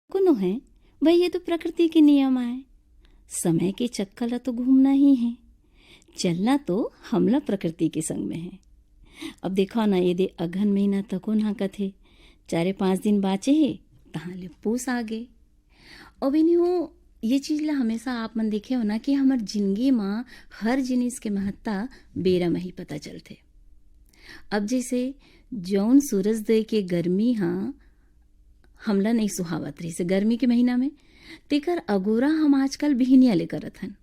कुनो है भाई, ये तो प्रकृति के नियम आए। समय के चक्कर ला तो घूमना ही है, चलना तो हमला प्रकृति के संग में है। अब देखो ना, ये दे अघन महीना तको ना कथे 4-5 दिन बाचे है, तहाँ ले पूस आ गए। अब इन्हों ये चीज ला हमेशा आप मन देखे हो ना कि हमार जिंदगी में हर जिनिस के महत्ता बेरा में ही पता चलते। अब जैसे जौन सूरजदय के गर्मी हाँ हमला नहीं सुहावत रही से गर्मी के महीना में, तेकर अगोरा हम आजकल बिहनिया ले करत हन।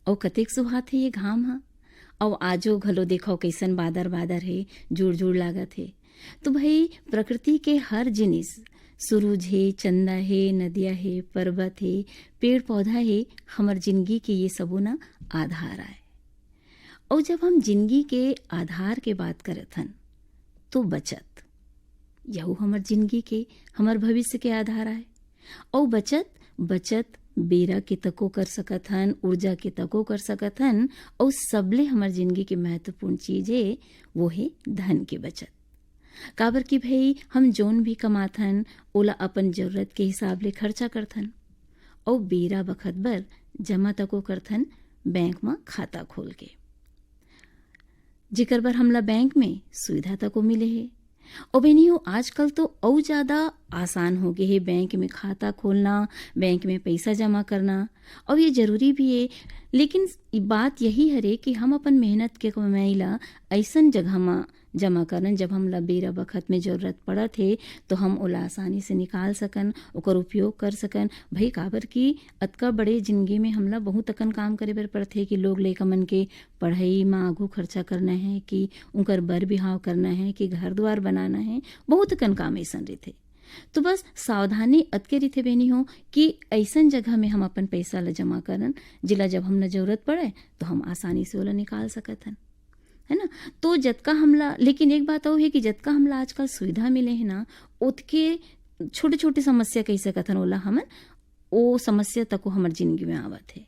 और कतेक सुहात है ये घाम हा। और आजो घलो देखो कैसन बादर बादर है, जुड़ जुड़ लागत है। तो भाई प्रकृति के हर जिनिस, सूरज है, चंदा है, नदिया है, पर्वत है, पेड़ पौधा है, हमर जिंदगी के ये सबो ना आधार आए। और जब हम जिंदगी के आधार के बात करत हन तो बचत, यहू हमर जिंदगी के, हमर भविष्य के आधार आए। और बचत बेरा के तको कर सकत हन, ऊर्जा के तको कर सकत हन। और सबले हमर जिंदगी की महत्वपूर्ण चीज है वो है धन के बचत। काबर कि भाई हम जोन भी कमाथन ओला अपन जरूरत के हिसाब ले खर्चा करथन और बेरा बखत बर जमा तको करथन बैंक में खाता खोल के, जिकर बर हमला बैंक में सुविधा तको मिले है। और बेनियो आजकल तो और ज्यादा आसान हो गए है बैंक में खाता खोलना, बैंक में पैसा जमा करना। और ये जरूरी भी है, लेकिन बात यही हरे कि हम अपन मेहनत के कमाई ला ऐसन जगह में जमा करन जब हमला बेरा बखत में जरूरत पड़त है तो हम ओला आसानी से निकाल सकन, ओकर उपयोग कर सकन। भाई काबर की अतका बड़े जिंदगी में हमला बहुत अकन काम करे बर पड़थे कि लोग लइका मन के पढ़ाई में आगू खर्चा करना है, कि उनकर बर बिहाव करना है, कि घर द्वार बनाना है, बहुत अकन काम ऐसन रहथे। तो बस सावधानी अतके रहिथे बेनी हो कि ऐसन जगह में हम अपन पैसा ला जमा करन जिला जब हमला जरूरत पड़े तो हम आसानी से ओला निकाल सकत हन, है ना। तो जतका हमला, लेकिन एक बात और है कि जतका हमला आजकल सुविधा मिले है ना, उतके छोटे छोटे समस्या कह सकत हन ओला हमन ओ समस्या तको हमर जिंदगी में आवत है।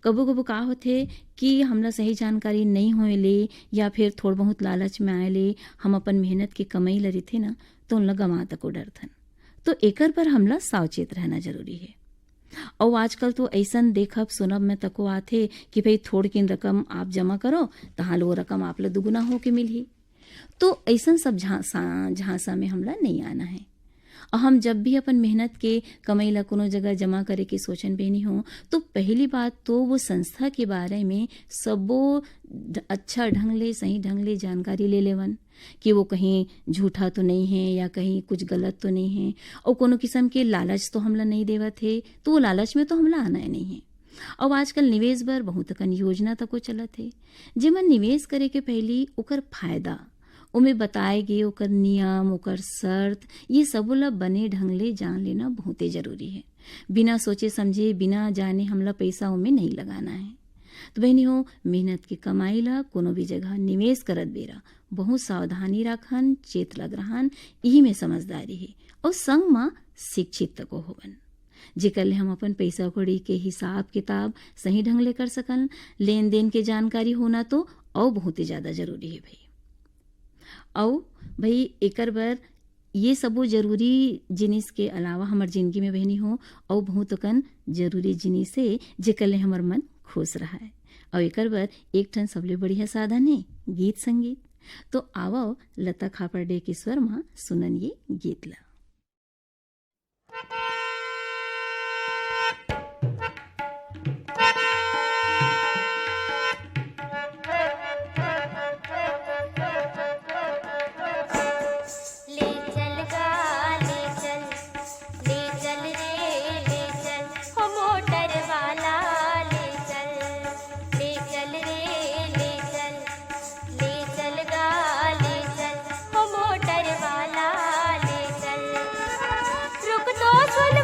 कबो कबो का होथे कि हमला सही जानकारी नहीं होए ले या फिर थोड़ बहुत लालच में आए ले हम अपन मेहनत के कमाई ला रथे ना तो उनला गंवा तको डरथन। तो एकर पर हमला सावचेत रहना जरूरी है। और आजकल तो ऐसन देखब सुनब में तको आथे कि भाई थोड़ किन रकम आप जमा करो तहाँ लो रकम आप ला दुगुना होके मिलही। तो ऐसन सब झांसा में हमला नहीं आना है। और हम जब भी अपन मेहनत के कमाई ला कोनो जगह जमा करे के सोचन बेनी हो तो पहली बात तो वो संस्था के बारे में सबो अच्छा ढंग ले, सही ढंग ले जानकारी ले लेवन कि वो कहीं झूठा तो नहीं है या कहीं कुछ गलत तो नहीं है। और कोनो किस्म के लालच तो हमला नहीं देवत है, तो वो लालच में तो हमला आना ही नहीं है। और आजकल निवेश बर बहुत अकन योजना तको चलत है, जेमन निवेश करे के पहली ओकर फायदा उमे बताए गे, ओकर नियम, ओकर शर्त, ये सब ला बने ढंग ले जान लेना बहुते जरूरी है। बिना सोचे समझे, बिना जाने हमला पैसा उमे नहीं लगाना है। तो बहनी हो, मेहनत की कमाई ला कोनो भी जगह निवेश करत बेरा बहुत सावधानी रखन, चेत लग रहन, यही में समझदारी है। और संग में शिक्षित तको होवन, जेकर ले हम अपन पैसा कौड़ी के हिसाब किताब सही ढंग ले कर सकन। लेन देन के जानकारी होना तो और बहुत ही ज्यादा जरूरी है भाई। और भाई एकर बर ये सबो जरूरी जिनिस के अलावा हमर जिंदगी में बहनी हो और बहुत अकन जरूरी जिनिस है जेकर ले हमर मन खुश रहा है। और एकर बर एक ठन सबले बढ़िया साधन है गीत संगीत। तो आवो लता खापर्डे के स्वर में सुनन ये गीत ला। तो सुन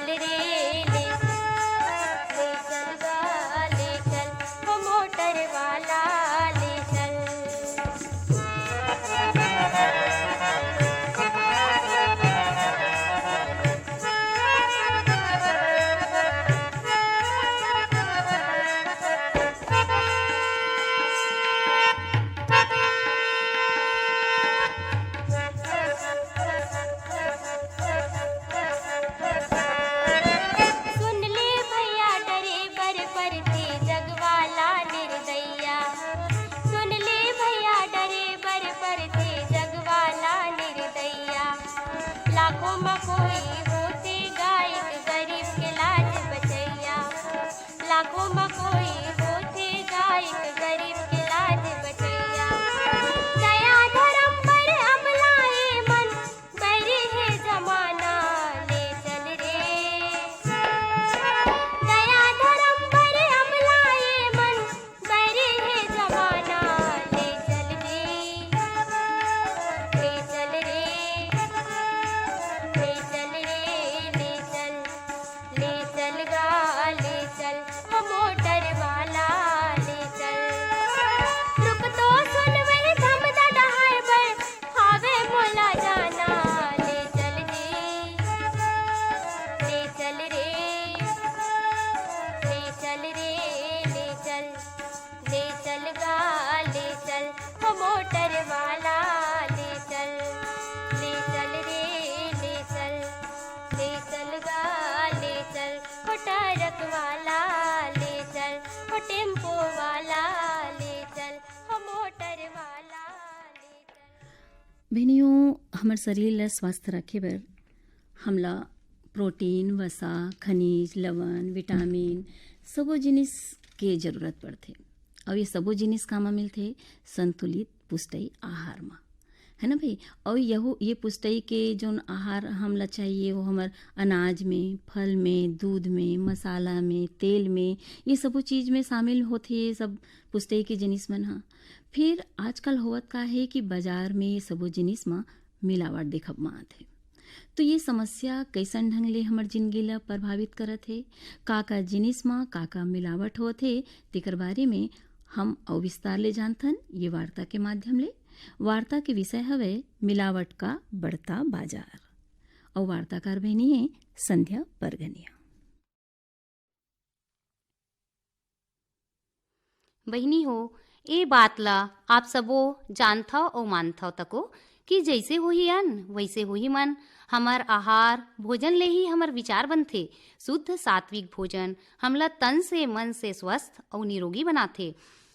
चल रे ले चल गा ले चल वो मोटर वाला ले चल। सुन ले भैया ड्राइवर पर थे जगवाला निर्दैया। सुन ले भैया ड्राइवर पर थे जगवाला निर्दैया। लाखों में कोई होते गायक गरीब के लाज बचैया। लाखों में कोई होते गायक गरीब के लाज बचैया। दया धर्म पर अमलाए मन बैरी है जमाना ले चल रे। दया धर्म पर अमलाए मन बैरी है जमाना ले चल रे। ले चल रे ले चल रे ले चल गा ले चल वो मोटर वाला ले चल। रुक तो सुन वही थम दा डहाय पर हावे मोला जाना ले चल रे। ले चल रे ले चल ले चल गा ले चल वो मोटर वाला ले चल। ले चल रे ले चल गा ले चल वो ट्रक वाला ले चल वो टेम्पो वाला ले चल वो मोटर वाला ले चल। बहनियों, हमर शरीर ला स्वस्थ रखे बर हमला प्रोटीन, वसा, खनिज, लवण, विटामिन सबो जिनिस के जरूरत पड़थे। और ये सबो जिनिस कामा मिलथे संतुलित पुष्टि आहार में, है ना भाई। और ये पुष्टि के जोन आहार हमला चाहिए वो हमार अनाज में, फल में, दूध में, मसाला में, तेल में, ये सबो चीज़ में शामिल होथे ये सब पुष्टि के जिनिस मन हा। फिर आजकल होवत का है कि बाजार में ये सबो जिनिस में मिलावट देखब में आथे। तो ये समस्या कैसन ढंग ले हमर जिंदगी ला प्रभावित करत है, का जिनिस में का मिलावट होत है, तेकर बारे में हम और विस्तार ले जानथन ये वार्ता के माध्यम ले। वार्ता के विषय हवे मिलावट का बढ़ता बाजार, और वार्ताकार बहनी है संध्या परगनिया। बहनी हो, ए बात ला आप सबो जानथो और मानथो तको कि जैसे होही अन्न वैसे होही मन। हमर आहार भोजन ले ही हमर विचार बनथे। शुद्ध सात्विक भोजन हमला तन से मन से स्वस्थ और निरोगी बनाथे।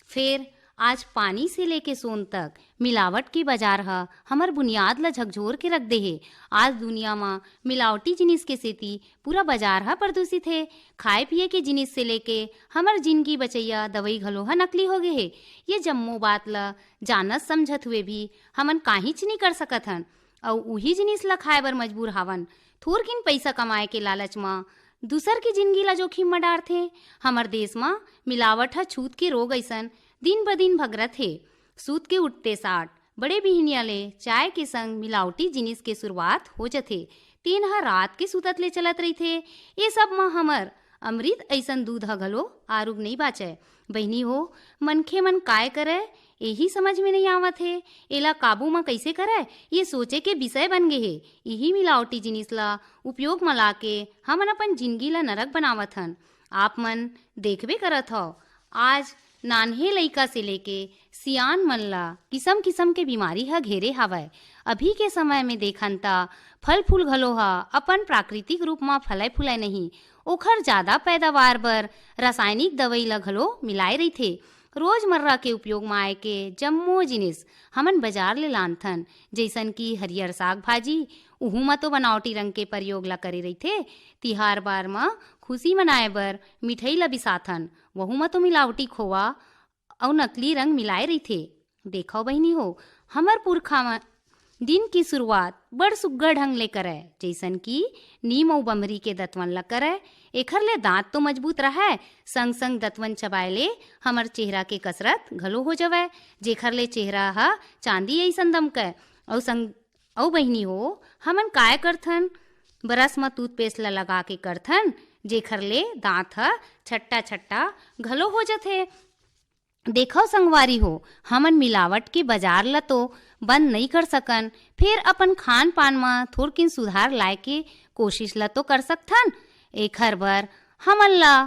फिर आज पानी से लेके सोन तक मिलावट की बाजार हा हमर बुनियाद ला झकझोर के रख दे हे। आज दुनिया में मिलावटी जिनिस के सेती पूरा बाजार हा प्रदूषित है। खाए पिए के जिनिस से लेके हमर जिंदगी बचैया दवाई घलो हा नकली हो गए हे। ये जम्मो बात ला जानत समझत हुए भी हमन काहीच नहीं कर सकत हन और उही जिनिस ला खाए बर मजबूर हावन। थोरकिन पैसा कमाए के लालच में दूसर की जिंदगी ला जोखिम में डारथे। हमर देश में मिलावट हा छूत के रोग ऐसन दिन ब दिन भगरत है। सूत के उठते साठ बड़े बिहनिया ले चाय के संग मिलावटी जिनिस के शुरुआत हो जथे। तीन हा रात के सुतत ले चलत रही थे। ये सब में हमर अमृत ऐसन दूध हा घलो आरुग नहीं बाचे। बहनी हो, मनखे मन काय करे यही समझ में नहीं आवत है। एला काबू में कैसे करे ये सोचे के विषय बन गए है। यही मिलावटी जिनिस ला उपयोग में लाके हमन अपन जिंदगी ला नरक बनावत हन। आप मन देखबे करत हो, आज नान्हे लइका से लेके सियान मन ला किसम किसम के बीमारी हा घेरे हावय। अभी के समय में देखन ता फल फूल घलो हा अपन प्राकृतिक रूप में फलय फुलाय नहीं, ओखर ज्यादा पैदावार बर रासायनिक दवाई ला घलो मिलाए रहिथे। रोजमर्रा के उपयोग में आए के जम्मो जिनिस हमन बाजार ले लानथन, जैसन कि हरियर साग भाजी, उहू में तो बनावटी रंग के प्रयोग ला करे रहिथे। तिहार बार में खुशी मनाए बर मिठाई ला बिसाथन, वहू में तो मिलावटी खोवा और नकली रंग मिलाए रहिथे। देखो बहनी हो, हमर पुरखा में दिन की शुरुआत बड़ सुग्घर ढंग ले करे, जैसन कि नीम और बमरी के दतवन ला करे। एखर ले दांत तो मजबूत रहे, संग संग दतवन चबाए ले हमर चेहरा के कसरत घलो हो जावे, जेखर ले चेहरा हा चांदी ऐसन दमके। और संग औ बहनी हो, हमन काय करथन बरस में टूथपेस्ट ला लगा के करथन, जेखर ले दांत ह छट्टा छट्टा घलो हो जाथे। देखो संगवारी हो, हमन मिलावट के बाजार ला तो बंद नहीं कर सकन, फिर अपन खान पान में थोड़किन सुधार लाए के कोशिश ला तो कर सकथन। एखर बर हमन ला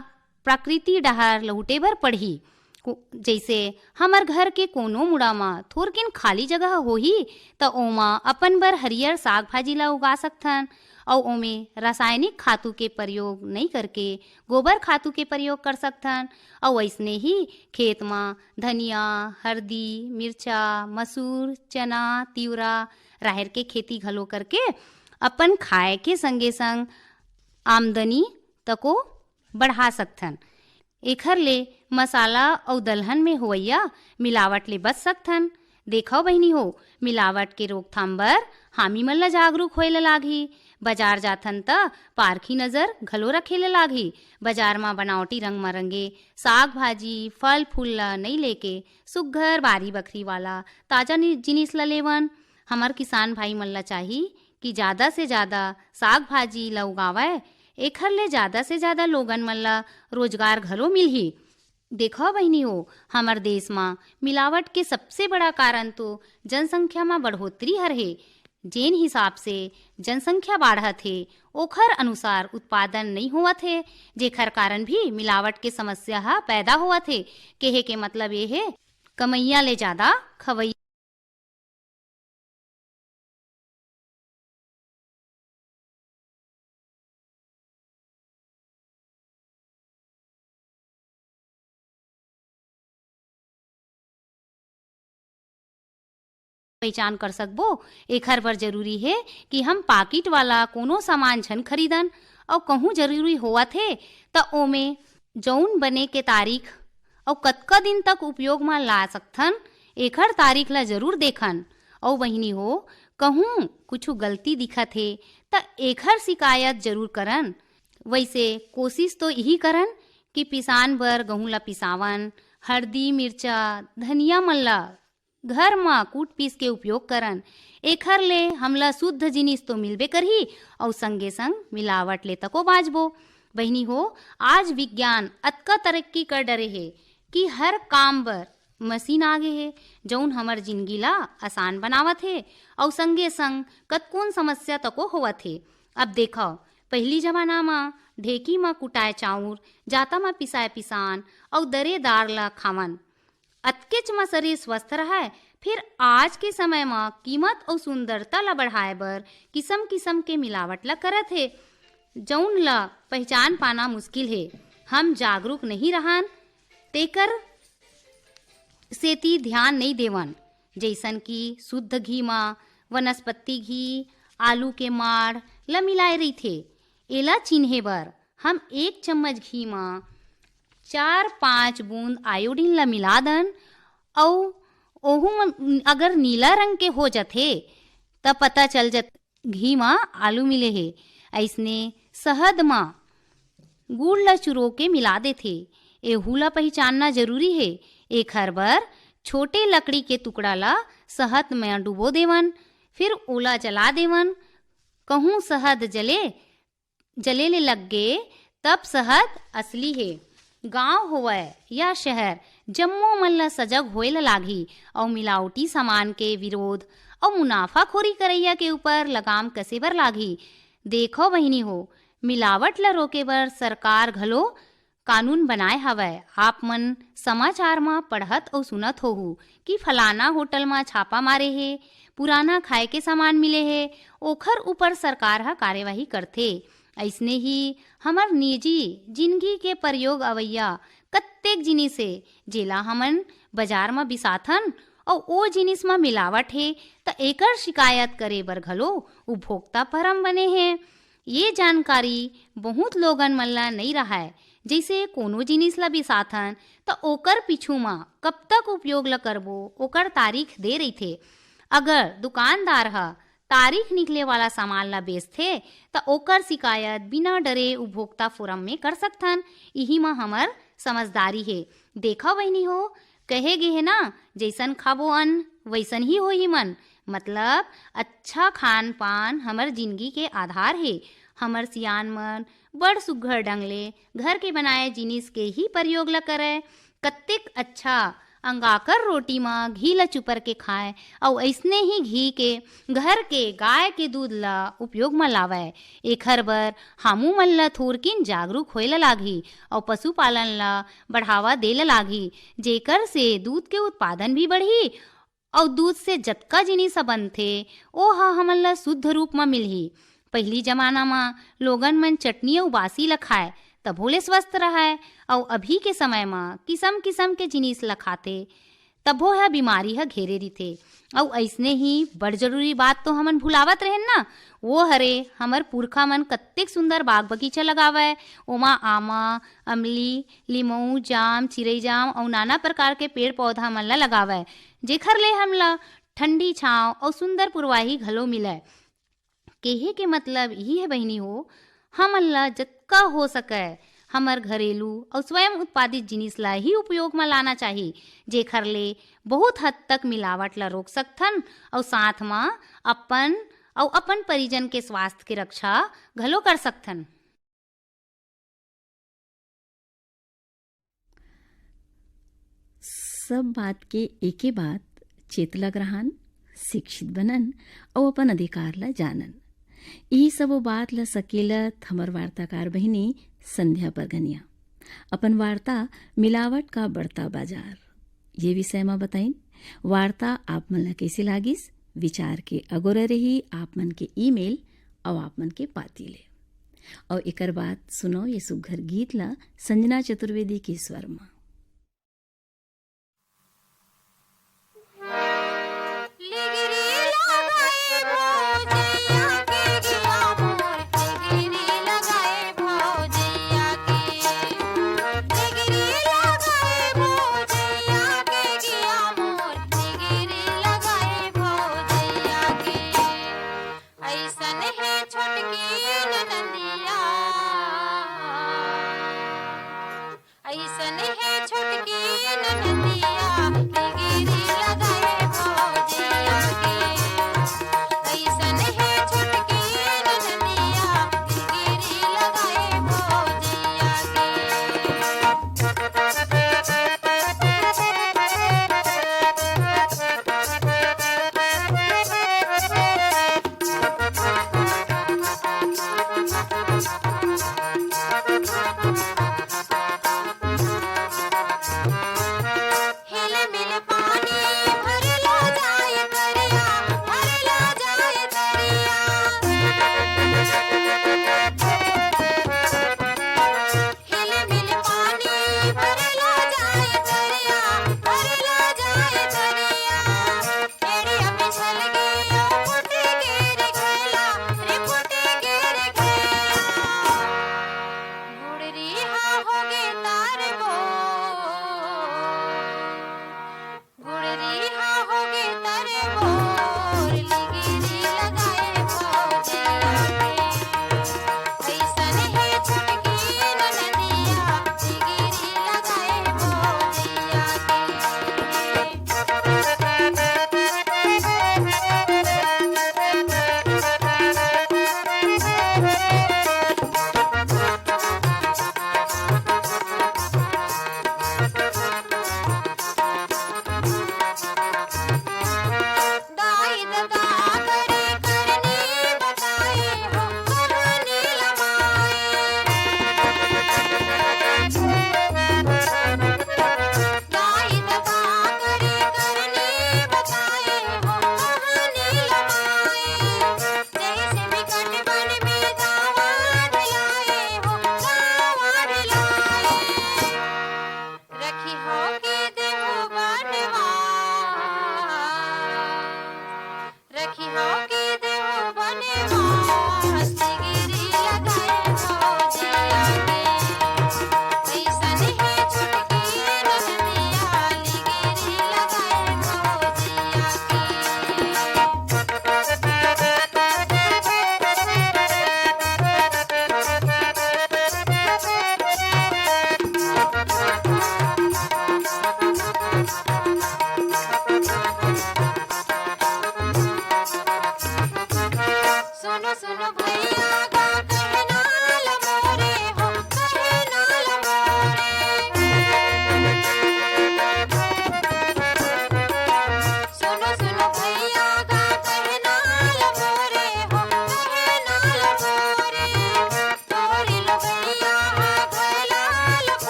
प्रकृति डहर लहुटे बर पड़ही। जैसे हमर घर के कोनो मुड़ा में थोड़किन खाली जगह होही त ओमा अपन बर हरियर साग भाजी ला उगा सकथन और ओमे रासायनिक खातू के प्रयोग नहीं करके गोबर खातू के प्रयोग कर सकथन। और वैसने ही खेत में धनिया, हल्दी, मिर्चा, मसूर, चना, तिवरा, राहर के खेती घलो करके अपन खाए के संगे संग आमदनी तको बढ़ा सकथन। एखर ले मसाला और दलहन में होवैया मिलावट ले बच सकथन। देखो बहिनी हो, मिलावट के रोकथाम बर हामी मन ला जागरूक होए ला लागही। बाजार जाथन त पारखी नजर घलो रखे ला लागही। बाजार में बनावटी रंग में रंगे साग भाजी फल फूल ला नहीं लेके सुग्घर बारी बखरी वाला ताजा जिनिस ला लेवन। हमर किसान भाई मन ला चाही कि ज्यादा से ज्यादा साग भाजी ला उगावे। एखर ले ज्यादा से ज्यादा लोगन मन ला रोजगार घलो मिलही। देखो बहिनी हो, हमर देश में मिलावट के सबसे बड़ा कारण तो जनसंख्या में बढ़ोतरी हर है। जेन हिसाब से जनसंख्या बाढ़त है ओखर अनुसार उत्पादन नहीं होवत है, जेखर कारण भी मिलावट के समस्या हा पैदा होवत है। कहे के मतलब ये है कमैया ले ज्यादा खवैया पहचान कर सकबो। एखर बर जरूरी है कि हम पाकिट वाला कोनो सामान झन खरीदन और कहूँ जरूरी होवत है त ओमे जौन बने के तारीख और कतका दिन तक उपयोग में ला सकथन एखर तारीख ला जरूर देखन। और बहिनी हो, कहूँ कुछ गलती दिखत है त एखर शिकायत जरूर करन। वैसे कोशिश तो यही करन कि पिसान बर गहूँ ला पिसावन, हल्दी मिर्चा धनिया मन ला घर में कूट पीस के उपयोग करन। एखर ले हमला शुद्ध जिनिस तो मिलबे करही और संगे संग मिलावट ले तको बाँचबो। बहिनी हो, आज विज्ञान अतका तरक्की कर डरे है कि हर काम बर मशीन आगे है जौन हमर जिंदगी ला आसान बनावत है और संगे संग कतकोन समस्या तको होवत है। अब देखो, पहली जमाना में ढेकी में कुटाए चाउर, जाता में पिसाए पिसान और दरेदार ला खावन, अतकेच में शरीर स्वस्थ रहा है। फिर आज के समय में कीमत और सुंदरता ला बढ़ाए बर किस्म किस्म के मिलावट ला करत है जौन ला पहचान पाना मुश्किल है। हम जागरूक नहीं रहन तेकर सेती ध्यान नहीं देवन, जैसन कि शुद्ध घी में वनस्पति घी, आलू के माड़ ला मिलाए रही थे। एला चिन्हे बर हम 1 चम्मच घी में 4-5 बूंद आयोडीन ला मिला दन और ओहू अगर नीला रंग के हो जाथे तब पता चल जात घी में आलू मिले है। ऐसने शहद में गुड़ ला चुरो के मिला देथे। एहू ला पहचानना जरूरी है। एखर बर छोटे लकड़ी के टुकड़ा ला शहद में डुबो देवन, फिर ओला जला देवन। कहूँ शहद जले ले लग गे तब शहद असली है। गांव होवे या शहर, जम्मो मन ला सजग होए ला लागी और मिलावटी सामान के विरोध और मुनाफाखोरी करैया के ऊपर लगाम कसे बर लागी। देखो बहिनी हो, मिलावट ला रोके बर सरकार घलो कानून बनाए हवय। आप मन समाचार में पढ़त और सुनत होहू कि फलाना होटल में छापा मारे है, पुराना खाए के सामान मिले है, ओखर ऊपर सरकार हा कार्यवाही करथे। ऐसने ही हमर निजी जिंदगी के प्रयोग अवैया कत्तेक जिनिस है जेला हमन बाजार में बिसाथन और ओ जिनिस में मिलावट है त एकर शिकायत करे बर घलो उपभोक्ता परम बने हैं। ये जानकारी बहुत लोगन मन ला नहीं रहा है। जैसे कोनो जिनिस ला बिसाथन त ओकर पीछू में कब तक उपयोग ला करबो ओकर तारीख दे रही थे। अगर दुकानदार हा तारीख निकले वाला सामान ला बेचथे त ओकर शिकायत बिना डरे उपभोक्ता फोरम में कर सकथन। यही में हमर समझदारी है। देखा बहिनी हो, कहे गे है ना, जैसन खाबो अन्न वैसन ही होही मन। मतलब अच्छा खान पान हमर जिंदगी के आधार है हमर सियान मन बड़ सुघ्घर ढंग ले घर के बनाए जिनिस के ही प्रयोग ल करे। कत्तेक अच्छा अंगाकर रोटी म घी ल चुपर के खाए अउ ऐसने ही घी के घर के गाय के दूध ल उपयोग म लावय। एखर बर हमू मन ल थोरकिन जागरूक होए ल लागही अउ पशुपालन ल बढ़ावा दे ल लागही, जेकर से दूध के उत्पादन भी बढ़ही अउ दूध से जतका जिनिस ह बनथे ओ ह हमन ल शुद्ध रूप म मिलही। पहिली जमाना म लोगन मन चटनी अउ बासी ल खाए तभो ले स्वस्थ रहय अउ अभी के समय म किसम किसम के जिनिस ल खाथे तभो ह बीमारी ह घेरे रहिथे। अउ ऐसने ही बड़ जरूरी बात तो हमन भुलावत रहेन ना, वो हरे हमर पुरखा मन कत्तेक सुंदर बाग बगीचा लगावय। ओमा आमा, अमली, लीमऊ, जाम, चिरई जाम अउ नाना प्रकार के पेड़ पौधा मन ल लगावय, जेखर ले हमला ठंडी छांव अउ सुंदर पुरवाही घलो मिलय। केहे के मतलब यही है बहिनी हो, हमन ला जतका हो सकय हमर घरेलू अउ स्वयं उत्पादित जिनिस ला ही उपयोग में लाना चाही, जेखर ले बहुत हद तक मिलावट ला रोक सकथन अउ साथ म अपन परिजन के स्वास्थ्य के रक्षा घलो कर सकथन। सब बात के एके बात चेत लग रहन, शिक्षित बनन और अपन अधिकार ला जानन। यही सब वो बात ला सकेलत हमर वार्ताकार बहिनी संध्या परगनिया अपन वार्ता मिलावट का बढ़ता बाजार ये विषय में बताइन। वार्ता आप मन ला कैसे लागिस, विचार के अगोरा रही आप मन के ईमेल और आप मन के पाती ले। और एकर बात सुनो ये सुघर गीत ला संजना चतुर्वेदी के स्वर में। ऐसन है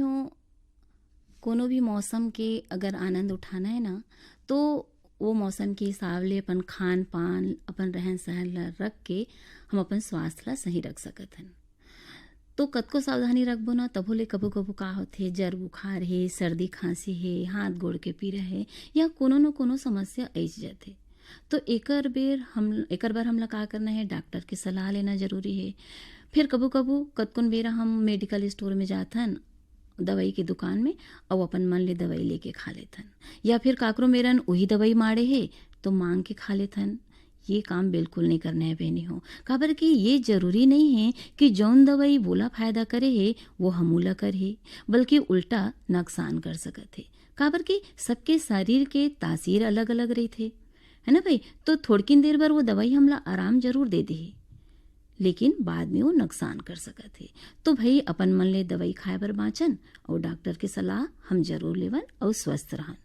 हो, कोनो भी मौसम के अगर आनंद उठाना है ना, तो वो मौसम के हिसाब ले अपन खान पान, अपन रहन सहन ला रख के हम अपन स्वास्थ्य ला सही रख सकत हन। तो कतको सावधानी रखबो ना, तभो ले कबो कबो का होथे, जर बुखार है, सर्दी खांसी है, हाथ गोड़ के पीड़ा है, या कोनो न कोनो समस्या अइस जाथे। तो एकर बार हमला का करना है, डॉक्टर की सलाह लेना जरूरी है। फिर कबो कबो कतकुन बेरा हम मेडिकल स्टोर में जाथन, दवाई की दुकान में, और अपन मन ले दवाई लेके खा लेथन, या फिर काकरो मेरन वही दवाई माड़े है तो मांग के खा लेथन। ये काम बिल्कुल नहीं करना है बहनी हो, काबर कि ये जरूरी नहीं है कि जौन दवाई बोला फायदा करे है वो हमूला करे, बल्कि उल्टा नुकसान कर सकत है। काबर कि सबके शरीर के तासीर अलग अलग रहते, है ना भाई। तो थोड़किन देर बार वो दवाई हमला आराम जरूर दे दी, लेकिन बाद में वो नुकसान कर सकत है। तो भाई अपन मन ले दवाई खाए बर बाँचन, और डॉक्टर की सलाह हम जरूर लेवन और स्वस्थ रहन।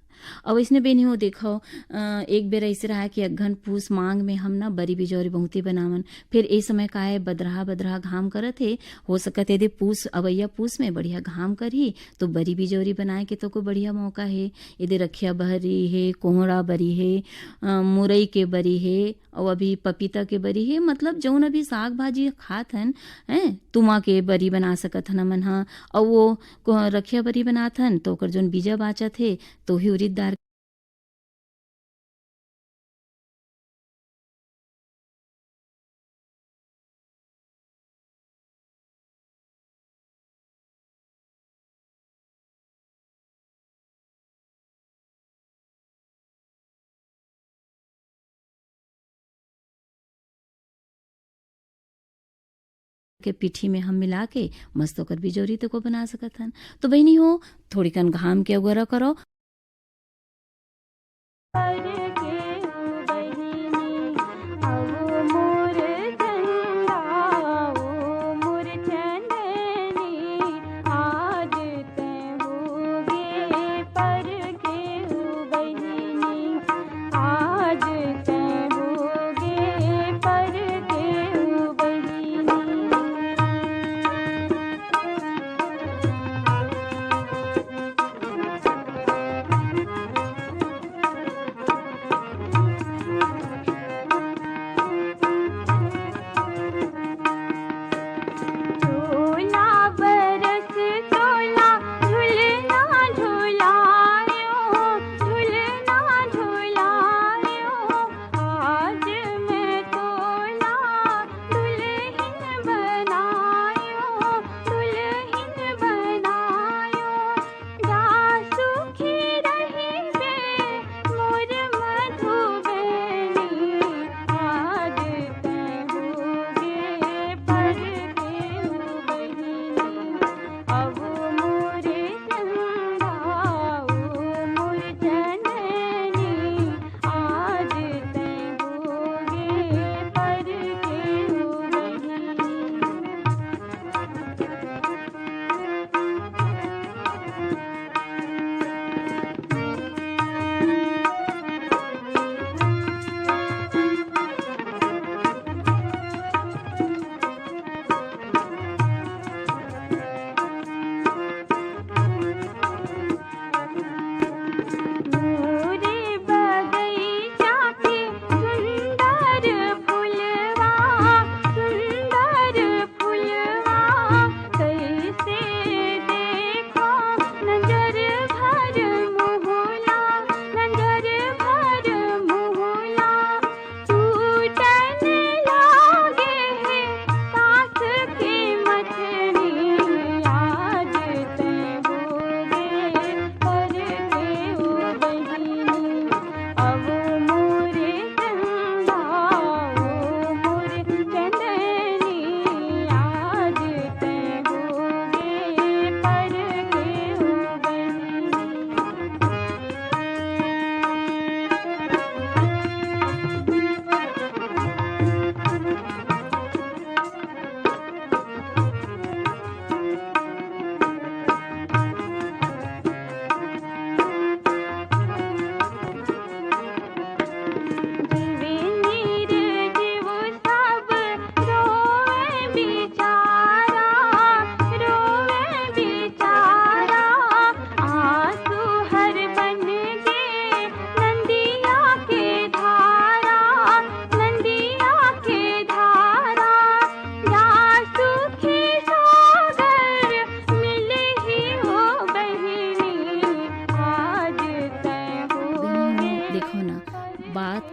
और इसने बेनी हो देखो, एक बेर ऐसे रहा कि अघन पूस मांग में हम ना बरी बिजौरी बहुते बनावन। फिर ए समय का है बदरहा बदरहा घाम करत है, हो सकत है दे पूस अवैया पूस में बढ़िया घाम करही तो बरी बिजौरी बनाए के तो कोई बढ़िया मौका है। यदि रखिया बहरी है, कोहड़ा बरी है, मुरई के बरी है, और अभी पपीता के बरी है, मतलब जौन अभी साग भाजी खात हन, तुमा के बरी बना सकत हन मन हा। और वो रखिया बरी बनात हन तो ओकर जौन बीजा बाचत है तो ही उड़ीद दाल के पीठी में हम मिला के मस्त ओकर बिजौरी तो को बना सकत हन। तो बहनी हो, थोड़ी कन घाम के अगोरा करो।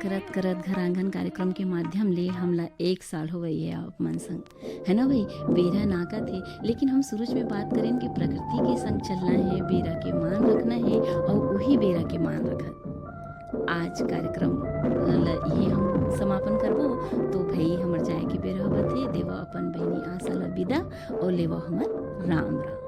करत करत घर आंगन कार्यक्रम के माध्यम ले हमला 1 साल हो गई है आप मन संग, है ना भाई। बेरा नाका थे, लेकिन हम शुरू में बात करें कि प्रकृति के संग चलना है, बेरा के मान रखना है और वही बेरा के मान रखत। आज कार्यक्रम ये हम समापन करबो तो भाई हमर जाए के बेरा बथे, देवा अपन बहनी आशा ला विदा और लेवा हमर राम राम।